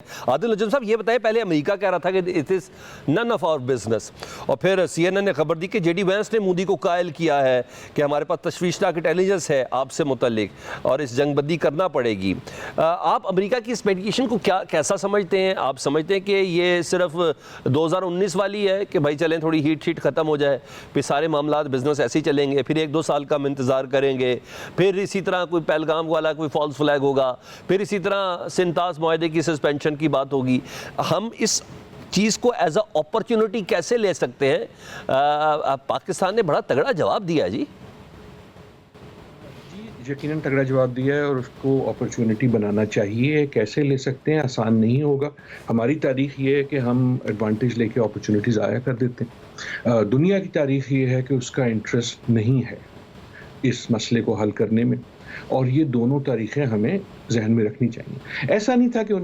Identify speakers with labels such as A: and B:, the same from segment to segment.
A: عادل نجم صاحب یہ بتائیں، پہلے امریکہ کہہ رہا تھا کہ it is none of our business, اور پھر سی این این نے خبر دی کہ جے ڈی وینس نے مودی کو قائل کیا ہے کہ ہمارے پاس تشویشناک انٹیلیجنس ہے آپ سے متعلق اور اس جنگ بندی کرنا پڑے گی۔ آپ امریکہ کی اس میڈیکیشن کو کیسا سمجھتے ہیں؟ آپ سمجھتے ہیں کہ یہ صرف 2019 والی ہے کہ بھائی چلیں تھوڑی ہیٹ شیٹ ختم ہو جائے، پھر سارے معاملات بزنس ایسے ہی چلیں گے، پھر 1-2 سال کا ہم انتظار کریں گے، پھر اسی طرح کوئی پہلگام والا کوئی فالس فلیگ ہوگا، پھر اسی طرح سنتاس معاہدے کی سسپینشن کی بات ہوگی؟ ہم اس چیز کو ایز اے اپرچونٹی کیسے لے سکتے ہیں؟ پاکستان نے بڑا تگڑا جواب دیا جی۔
B: یقیناً تگڑا جواب دیا ہے اور اس کو اپرچونٹی بنانا چاہیے۔ کیسے لے سکتے ہیں؟ آسان نہیں ہوگا۔ ہماری تاریخ یہ ہے کہ ہم ایڈوانٹیج لے کے اپرچونٹی ضائع کر دیتے ہیں۔ دنیا کی تاریخ یہ ہے کہ اس کا انٹرسٹ نہیں ہے اس مسئلے کو حل کرنے میں، اور یہ دونوں تاریخیں ہمیں ذہن میں رکھنی چاہیے۔ ایسا نہیں تھا کہ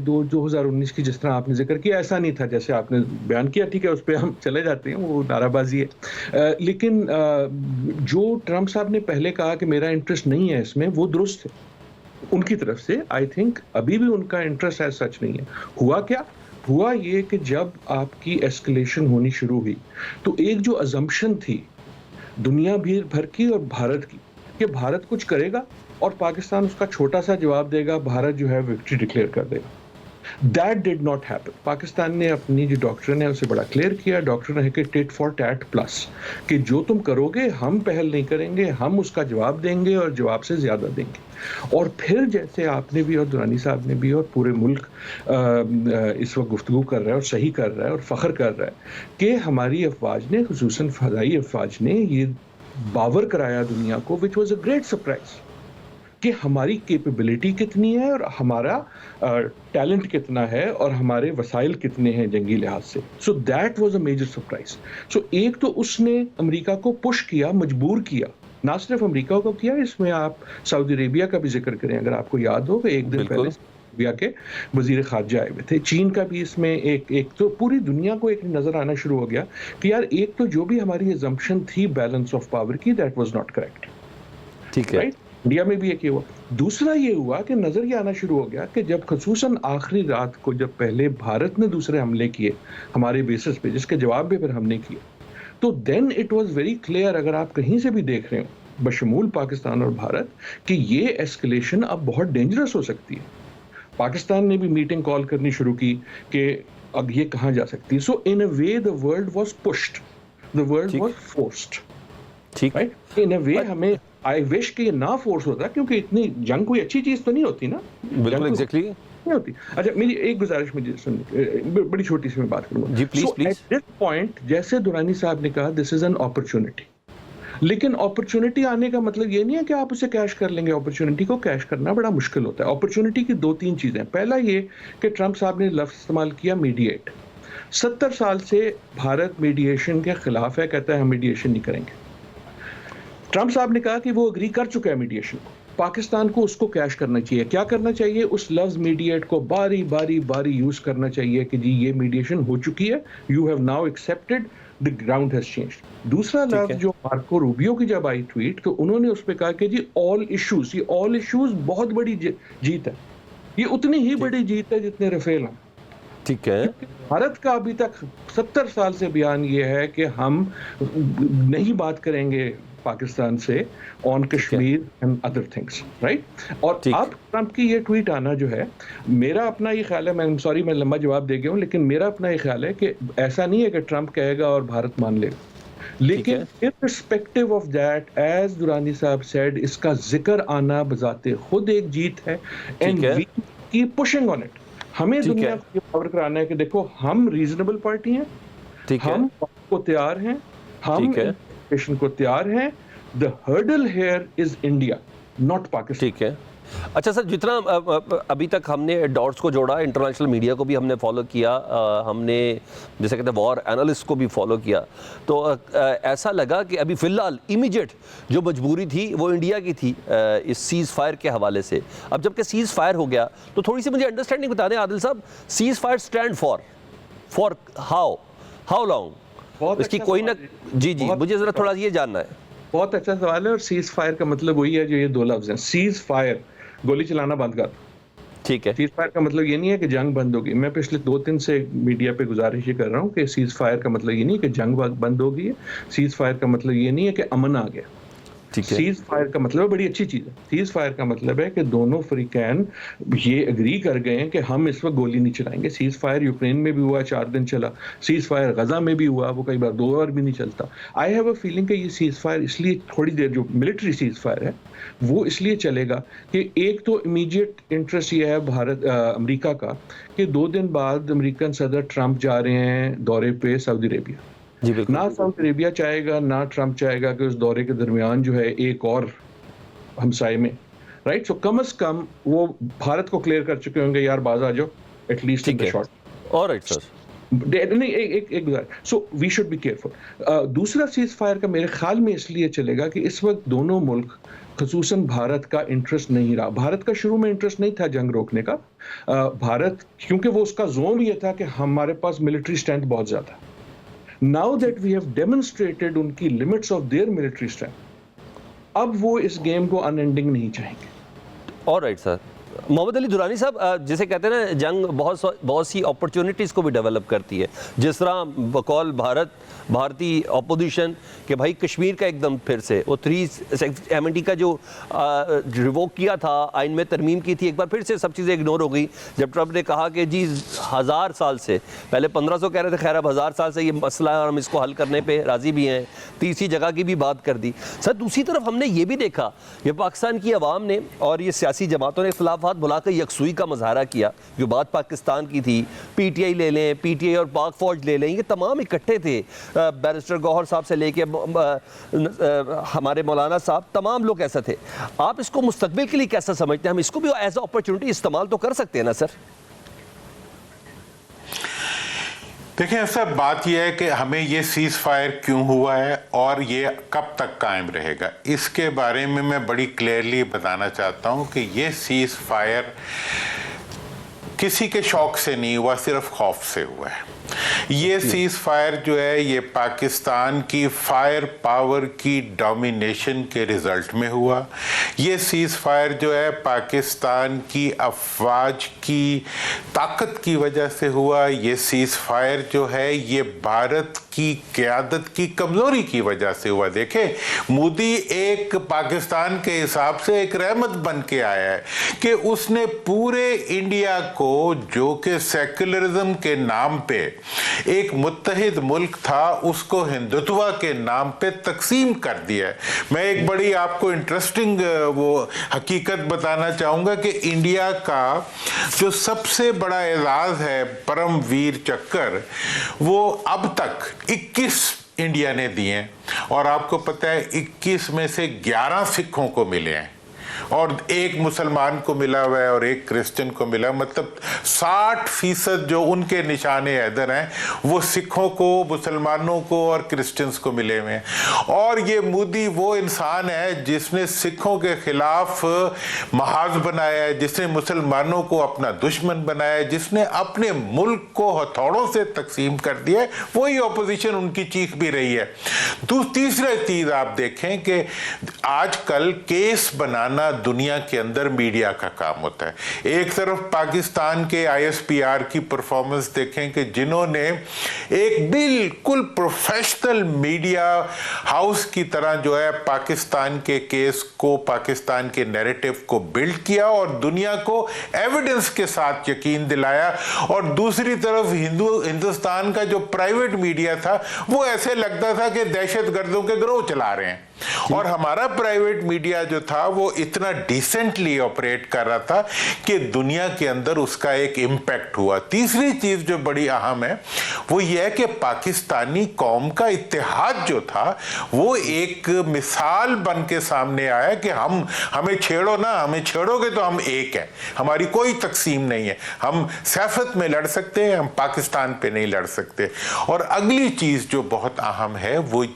B: 2019 کی جس طرح آپ نے ذکر کیا، ایسا نہیں تھا جیسے آپ نے بیان کیا، ٹھیک ہے اس پہ ہم چلے جاتے ہیں، وہ نعرہ بازی ہے۔ لیکن جو ٹرمپ صاحب نے پہلے کہا کہ میرا انٹرسٹ نہیں ہے اس میں، وہ درست ہے ان کی طرف سے۔ آئی تھنک ابھی بھی ان کا انٹرسٹ ایز سچ نہیں ہے۔ ہوا کیا؟ ہوا یہ کہ جب آپ کی ایسکلیشن ہونی شروع ہوئی تو ایک جو ازمپشن تھی دنیا بھر کی اور بھارت کی کہ بھارت کچھ کرے گا اور پاکستان اس کا چھوٹا سا جواب دے گا، بھارت جو ہے وکٹری ڈکلیئر کر دے گا۔ That did not happen۔ Pakistan نے اپنی جو ڈاکٹرن ہے اسے بڑا کلیئر کیا۔ ڈاکٹرن ہے کہ ٹیٹ فار ٹیٹ پلس، کہ جو تم کرو گے ہم پہل نہیں کریں گے، ہم اس کا جواب دیں گے اور جواب سے زیادہ دیں گے۔ اور پھر جیسے آپ نے بھی اور درانی صاحب نے بھی اور پورے ملک اس وقت گفتگو کر رہا ہے اور صحیح کر رہا ہے اور فخر کر رہا ہے کہ ہماری افواج نے، خصوصاً فضائی افواج نے، یہ باور کرایا دنیا کو، which was a great surprise، کہ ہماری کیپیبلٹی کتنی ہے اور ہمارا ٹیلنٹ کتنا ہے اور ہمارے وسائل کتنے ہیں جنگی لحاظ سے۔ So that was a major surprise. So ایک تو اس نے امریکہ کو پش کیا، مجبور کیا، نہ صرف امریکہ کو کیا، اس میں آپ سعودی عربیہ کا بھی ذکر کریں اگر آپ کو یاد ہو کہ ایک دن پہلے عربیہ کے وزیر خارجہ آئے ہوئے تھے۔ چین کا بھی اس میں ایک تو پوری دنیا کو ایک نظر آنا شروع ہو گیا کہ یار ایک تو جو بھی ہماری assumption تھی بیلنس آف پاور کی، دیٹ واز ناٹ کریکٹ۔
A: ٹھیک ہے،
B: انڈیا میں بھی ایک یہ ہوا۔ دوسرا یہ ہوا کہ نظر یہ آنا شروع ہو گیا کہ جب خصوصاً آخری رات کو جب پہلے بھارت نے دوسرے حملے کیے ہمارے بیسس پہ، جس کے جواب میں پھر ہم نے کیے، تو then it was very clear, اگر آپ کہیں سے بھی دیکھ رہے ہو بشمول پاکستان اور بھارت، کہ یہ ایسکلیشن اب بہت ڈینجرس ہو سکتی ہے۔ پاکستان نے بھی میٹنگ کال کرنی شروع کی کہ اب یہ کہاں جا سکتی ہے۔ سو ان اے وے the world was pushed, the world was forced۔
A: ٹھیک ہے،
B: ان اے وے ہمیں آئی وش کہ یہ نہ فورس ہوتا، کیونکہ اتنی جنگ کوئی اچھی چیز تو نہیں ہوتی نا،
A: بالکل ایگزیکٹلی
B: نہیں ہوتی۔ اچھا میری ایک گزارش مجھے بڑی چھوٹی سی میں بات کروں گا
A: جی، please please.
B: At this point جیسے دورانی صاحب نے کہا دس از این اپرچونٹی، لیکن اپرچونٹی آنے کا مطلب یہ نہیں ہے کہ آپ اسے کیش کر لیں گے۔ اپرچونٹی کو کیش کرنا بڑا مشکل ہوتا ہے۔ اپرچونٹی کی 2-3 چیزیں، پہلا یہ کہ ٹرمپ صاحب نے لفظ استعمال کیا میڈییٹ۔ 70 سال سے بھارت میڈیشن کے خلاف ہے، کہتا ہے ہم میڈیشن نہیں کریں گے۔ ٹرمپ صاحب نے کہا کہ وہ اگری کر چکا ہے میڈیشن کو، پاکستان کو اس کو کیش کرنا چاہیے۔ کیا کرنا چاہیے؟ اس لفظ میڈییٹ کو باری باری یوز کرنا چاہیے کہ جی یہ میڈیشن ہو چکی ہے، you have now accepted, the ground has changed. دوسرا لفظ جو مارکو روبیو کی جب آئی ٹویٹ تو انہوں نے اس پہ کہا کہ جی آل ایشوز، یہ آل ایشوز بہت بڑی جیت ہے، یہ اتنی ہی بڑی جیت ہے جتنے رفیل ہیں۔
A: ٹھیک ہے،
B: بھارت کا ابھی تک 70 سال سے بیان یہ ہے کہ ہم نہیں بات کریں گے پاکستان سے on Kashmir and other things, right? اور اب ٹرمپ کی یہ ٹویٹ آنا جو ہے، میرا اپنا یہ خیال ہے، میں سوری میں لمبا جواب دے گیا ہوں، لیکن میرا اپنا یہ خیال ہے کہ ایسا نہیں ہے کہ ٹرمپ کہے گا اور بھارت مان لے گا، لیکن irrespective of that as Durrani صاحب said، اس کا ذکر آنا بذات خود ایک جیت ہے، and we keep pushing on it۔ ہمیں دنیا کو یہ باور کرانا ہے کہ دیکھو ہم ریزنیبل پارٹی ہیں، ہم کو تیار ہیں، ہم کو تیار ہیں۔ The hurdle here is India, not Pakistan۔
A: ٹھیک ہے۔ اچھا سر، جتنا ابھی تک ہم نے ڈاٹس کو جوڑا، انٹرنیشنل میڈیا کو بھی ہم نے فالو کیا، ہم نے جیسے کہتے ہیں وار اینالسٹ کو بھی فالو کیا، تو ایسا لگا کہ ابھی فی الحال امیجیٹ جو مجبوری تھی وہ انڈیا کی تھی اس سیز فائر کے حوالے سے۔ اب جب کہ سیز فائر ہو گیا تو تھوڑی سی مجھے انڈرسٹینڈنگ بتا دیں عادل صاحب، cease fire stand for how long? اس کی کوئی نہ جی مجھے ذرا تھوڑا یہ جاننا ہے۔
B: بہت اچھا سوال ہے، اور سیز فائر کا مطلب وہی ہے جو یہ 2 لفظ ہیں، سیز فائر، گولی چلانا بند کر۔
A: ٹھیک ہے.
B: سیز فائر کا مطلب یہ نہیں ہے کہ جنگ بند ہوگی. میں پچھلے 2-3 سے میڈیا پہ گزارش یہ کر رہا ہوں کہ سیز فائر کا مطلب یہ نہیں کہ جنگ بند ہو گئی ہے. سیز فائر کا مطلب یہ نہیں ہے کہ امن آ گیا. سیز فائر کا مطلب بڑی اچھی چیز ہے. سیز فائر کا مطلب ہے کہ دونوں فریقین یہ اگری کر گئے ہیں کہ ہم اس وقت گولی نہیں چلائیں گے. سیز فائر یوکرین میں بھی ہوا 4 دن چلا, سیز فائر غزہ میں بھی ہوا, وہ کئی بار 2 بار بھی نہیں چلتا. آئی ہیو اے فیلنگ کہ یہ سیز فائر اس لیے تھوڑی دیر, جو ملٹری سیز فائر ہے وہ اس لیے چلے گا کہ ایک تو امیڈیٹ انٹرسٹ یہ ہے امریکہ کا کہ 2 دن بعد امریکن صدر ٹرمپ جا رہے ہیں دورے پہ سعودی عربیہ. نہ سعودی عربیہ چاہے گا نہ ٹرمپ چاہے گا کہ اس دورے کے درمیان جو ہے ایک اور ہمسائے میں, رائٹ. سو کم از کم وہ بھارت کو کلیئر کر چکے ہوں گے, یار باز آ جاؤ at least in the short.
A: Alright sir.
B: نہیں, ایک so we should be careful. دوسرا سیز فائر کا میرے خیال میں اس لیے چلے گا کہ اس وقت دونوں ملک, خصوصاً بھارت کا انٹرسٹ نہیں رہا. بھارت کا شروع میں انٹرسٹ نہیں تھا جنگ روکنے کا. بھارت کیونکہ وہ اس کا زوم یہ تھا کہ ہمارے پاس ملٹری اسٹرینتھ بہت زیادہ ہے. Now that we have demonstrated ان کی limits of their military strength, اب وہ اس گیم کو unending نہیں چاہیں گے.
A: Alright sir. محمد علی درانی صاحب, جسے کہتے ہیں نا جنگ بہت سی اپرچونٹیز کو بھی ڈیولپ کرتی ہے, جس طرح بقول بھارتی اپوزیشن کہ بھائی کشمیر کا ایک دم پھر سے وہ 370 کا جو ریووک کیا تھا, آئین میں ترمیم کی تھی, ایک بار پھر سے سب چیزیں اگنور ہو گئی جب ٹرمپ نے کہا کہ جی 1000 سال سے, پہلے 1500 کہہ رہے تھے, خیر اب 1000 سال سے یہ مسئلہ ہے اور ہم اس کو حل کرنے پہ راضی بھی ہیں. تیسری جگہ کی بھی بات کر دی. سر دوسری طرف ہم نے یہ بھی دیکھا کہ پاکستان کی عوام نے اور یہ سیاسی جماعتوں نے اختلافات بلا کر یکسوئی کا مظاہرہ کیا. جو بات پاکستان کی تھی, پی ٹی آئی لے لیں, پی ٹی آئی اور پاک فوج لے لیں, یہ تمام اکٹھے تھے. بیرسٹر گوہر صاحب سے لے کے ہمارے مولانا صاحب, تمام لوگ ایسا تھے. آپ اس کو مستقبل کے لیے کیسا سمجھتے ہیں؟ ہم اس کو بھی ایز اے اپرچونٹی استعمال تو کر سکتے ہیں نا سر؟
C: دیکھیں سر, بات یہ ہے کہ ہمیں یہ سیز فائر کیوں ہوا ہے اور یہ کب تک قائم رہے گا, اس کے بارے میں بڑی کلیئرلی بتانا چاہتا ہوں کہ یہ سیز فائر کسی کے شوق سے نہیں ہوا, صرف خوف سے ہوا ہے. یہ سیز فائر جو ہے یہ پاکستان کی فائر پاور کی ڈومینیشن کے رزلٹ میں ہوا. یہ سیز فائر جو ہے پاکستان کی افواج کی طاقت کی وجہ سے ہوا. یہ سیز فائر جو ہے یہ بھارت کی قیادت کی کمزوری کی وجہ سے ہوا. دیکھیں مودی ایک پاکستان کے حساب سے ایک رحمت بن کے آیا ہے کہ اس نے پورے انڈیا کو, جو کہ سیکولرزم کے نام پہ ایک متحد ملک تھا, اس کو ہندوتوا کے نام پہ تقسیم کر دیا ہے. میں ایک بڑی آپ کو انٹرسٹنگ وہ حقیقت بتانا چاہوں گا کہ انڈیا کا جو سب سے بڑا اعزاز ہے پرم ویر چکر, وہ اب تک 21 انڈیا نے دیے ہیں, اور آپ کو پتہ ہے 21 میں سے 11 سکھوں کو ملے ہیں اور 1 مسلمان کو ملا ہوا ہے اور 1 کرسچن کو ملا. مطلب 60% جو ان کے نشان حیدر ہیں وہ سکھوں کو, مسلمانوں کو اور کرسچنز کو ملے ہوئے ہیں. اور یہ مودی وہ انسان ہے جس نے سکھوں کے خلاف محاذ بنایا ہے, جس نے مسلمانوں کو اپنا دشمن بنایا ہے, جس نے اپنے ملک کو ہتھوڑوں سے تقسیم کر دیا ہے. وہی اپوزیشن ان کی چیخ بھی رہی ہے. تیسرا چیز آپ دیکھیں کہ آج کل کیس بنانا دنیا کے اندر میڈیا کا کام ہوتا ہے. ایک طرف پاکستان کے آئی ایس پی آر کی پرفارمنس دیکھیں کہ جنہوں نے ایک بالکل پروفیشنل میڈیا ہاؤس کی طرح جو ہے پاکستان کے کیس کو, پاکستان کے نیریٹو کو بلڈ کیا اور دنیا کو ایویڈنس کے ساتھ یقین دلایا. اور دوسری طرف ہندوستان کا جو پرائیویٹ میڈیا تھا وہ ایسے لگتا تھا کہ دہشت گردوں کے گروہ چلا رہے ہیں. اور ہمارا پرائیویٹ میڈیا جو تھا وہ اتنا ڈیسنٹلی آپریٹ کر رہا تھا کہ دنیا کے اندر اس کا ایک امپیکٹ ہوا. تیسری چیز جو بڑی اہم ہے وہ یہ ہے کہ پاکستانی قوم کا اتحاد جو تھا وہ ایک مثال بن کے سامنے آیا کہ ہمیں چھیڑو نا, ہمیں چھیڑو گے تو ہم ایک ہیں, ہماری کوئی تقسیم نہیں ہے, ہم سیاست میں لڑ سکتے ہیں, ہم پاکستان پہ نہیں لڑ سکتے. اور اگلی چیز جو بہت اہم ہے وہ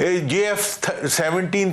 C: JF-17